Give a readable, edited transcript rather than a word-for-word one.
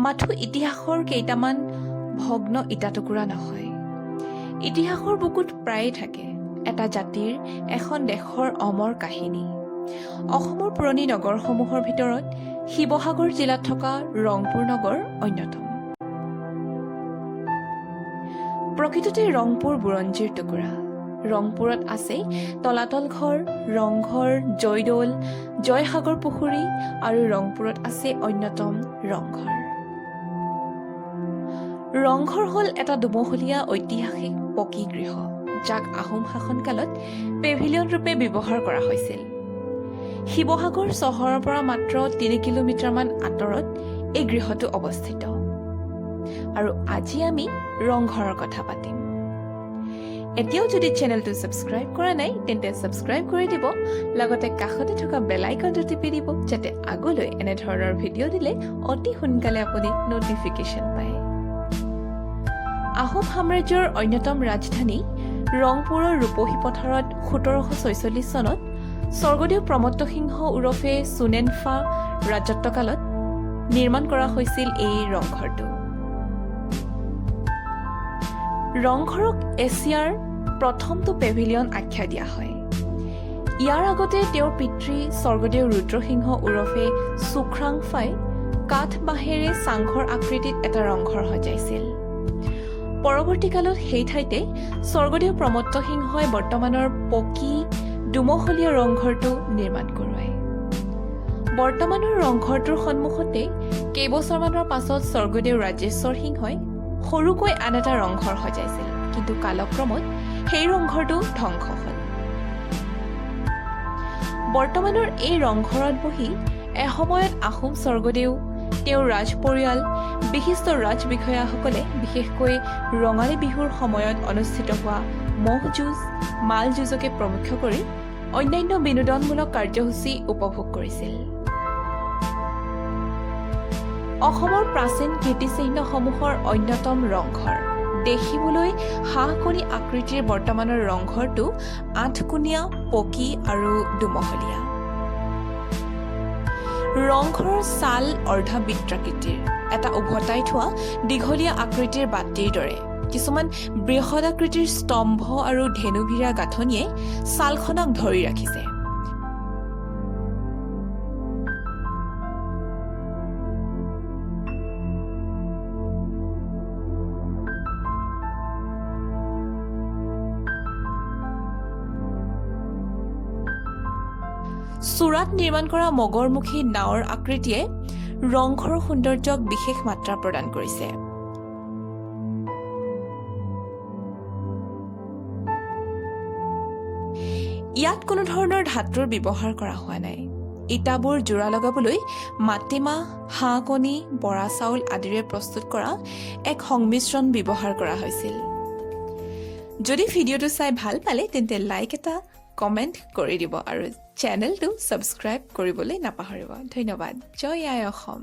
মাথো ইতিহাসৰ কেইটামান ভগ্ন ইটাটুকুৰা নহয়। ইতিহাসৰ বুকুত প্ৰায়ে থাকে এটা জাতিৰ, এখন দেশৰ অমৰ কাহিনী। অসমৰ পুৰণি নগৰসমূহৰ ভিতৰত শিৱসাগৰ জিলাত থকা ৰংপুৰ নগৰ অন্যতম। প্ৰকৃততে ৰংপুৰ বুৰঞ্জীৰ টুকুৰা। ৰংপুৰত আছে তলাতল ঘৰ, ৰংঘৰ, জয়দৌল, জয়সাগৰ পুখুৰী আৰু ৰংপুৰত আছে অন্যতম ৰংঘৰ। ৰংঘৰ হ'ল এটা দুমহলীয়া ঐতিহাসিক পকী গৃহ, যাক আহোম শাসনকালত পেভিলিয়ন ৰূপে ব্যৱহাৰ কৰা হৈছিল। শিৱসাগৰ চহৰৰ পৰা মাত্ৰ ৩ কিলোমিটাৰমান আঁতৰত এই গৃহটো অৱস্থিত। আৰু আজি আমি ৰংঘৰৰ কথা পাতিম। এতিয়াও যদি চেনেলটো ছাবস্ক্ৰাইব কৰা নাই তেন্তে ছাবস্ক্ৰাইব কৰি দিব, লগতে কাষতে থকা বেল আইকনটো টিপি দিব, যাতে আগলৈ এনেধৰণৰ ভিডিঅ' দিলে অতি সোনকালে আপুনি নটিফিকেশ্যন পায়। আহোম সাম্ৰাজ্যৰ অন্যতম ৰাজধানী ৰংপুৰৰ ৰূপহী পথাৰত ১৭৪৬ চনত স্বৰ্গদেউ প্ৰমত্ত সিংহ ওৰফে জাচিংফা ৰাজত্বকালত নিৰ্মাণ কৰা হৈছিল এই ৰংঘৰটো। ৰংঘৰক এছিয়াৰ প্ৰথমটো পেভিলিয়ন আখ্যা দিয়া হয়। ইয়াৰ আগতে তেওঁৰ পিতৃ স্বৰ্গদেউ ৰুদ্ৰসিংহ ওৰফে জাচিংফাই কাঠ বাঁহেৰে চাংঘৰ আকৃতিত এটা ৰংঘৰ সজাইছিল। পৰৱৰ্তীকালত সেই ঠাইতে স্বৰ্গদেউ প্ৰমত্ত সিংহই বৰ্তমানৰ পকী দুমহলীয়া ৰংঘৰটো নিৰ্মাণ কৰোৱায়। বৰ্তমানৰ ৰংঘৰটোৰ সন্মুখতে কেইবছৰমানৰ পাছত স্বৰ্গদেউ ৰাজেশ্বৰ সিংহই সৰুকৈ আন এটা ৰংঘৰ সজাইছিল, কিন্তু কালক্ৰমত সেই ৰংঘৰটো ধ্বংস হ'ল। বৰ্তমানৰ এই ৰংঘৰত বহি এসময়ত আহোম স্বৰ্গদেউ, তেওঁৰ ৰাজ পৰিয়াল, বিশিষ্ট ৰাজ বিষয়াসকলে বিশেষকৈ ৰঙালী বিহুৰ সময়ত অনুষ্ঠিত হোৱা ম'হ যুঁজ, মাল যুঁজকে প্ৰমুখ্য কৰি অন্যান্য বিনোদনমূলক কাৰ্যসূচী উপভোগ কৰিছিল। অসমৰ প্ৰাচীন কীৰ্তিচিহ্নসমূহৰ অন্যতম ৰংঘৰ। দেখিবলৈ হাঁহকণী আকৃতিৰ বৰ্তমানৰ ৰংঘৰটো ৮কোণীয়া, পকী আৰু দুমহলীয়া। ৰংঘৰৰ ছাল অৰ্ধবৃত্তাকৃতিৰ, এটা উভতাই থোৱা দীঘলীয়া আকৃতিৰ বাতিৰ দৰে। কিছুমান বৃহদাকৃতিৰ স্তম্ভ আৰু ধেনুভিৰা গাঁথনিয়ে ছালখনক ধৰি ৰাখিছে। চূড়াত নিৰ্মাণ কৰা মগৰমুখী নাৱৰ আকৃতিয়ে ৰংঘৰৰ সৌন্দৰ্যক বিশেষ মাত্ৰা প্ৰদান কৰিছে। ইয়াত কোনো ধৰণৰ ধাতুৰ ব্যৱহাৰ কৰা হোৱা নাই। ইটাবোৰ জোৰা লগাবলৈ মাটিমাহ, হাঁহ কণী, বৰা চাউল আদিৰে প্ৰস্তুত কৰা এক সংমিশ্ৰণ ব্যৱহাৰ কৰা হৈছিল। যদি ভিডিঅ'টো চাই ভাল পালে তেন্তে লাইক এটা, কমেণ্ট কৰি দিব আৰু চেনেলটো ছাবস্ক্ৰাইব কৰিবলৈ নাপাহৰিব। ধন্যবাদ। জয় আই অসম।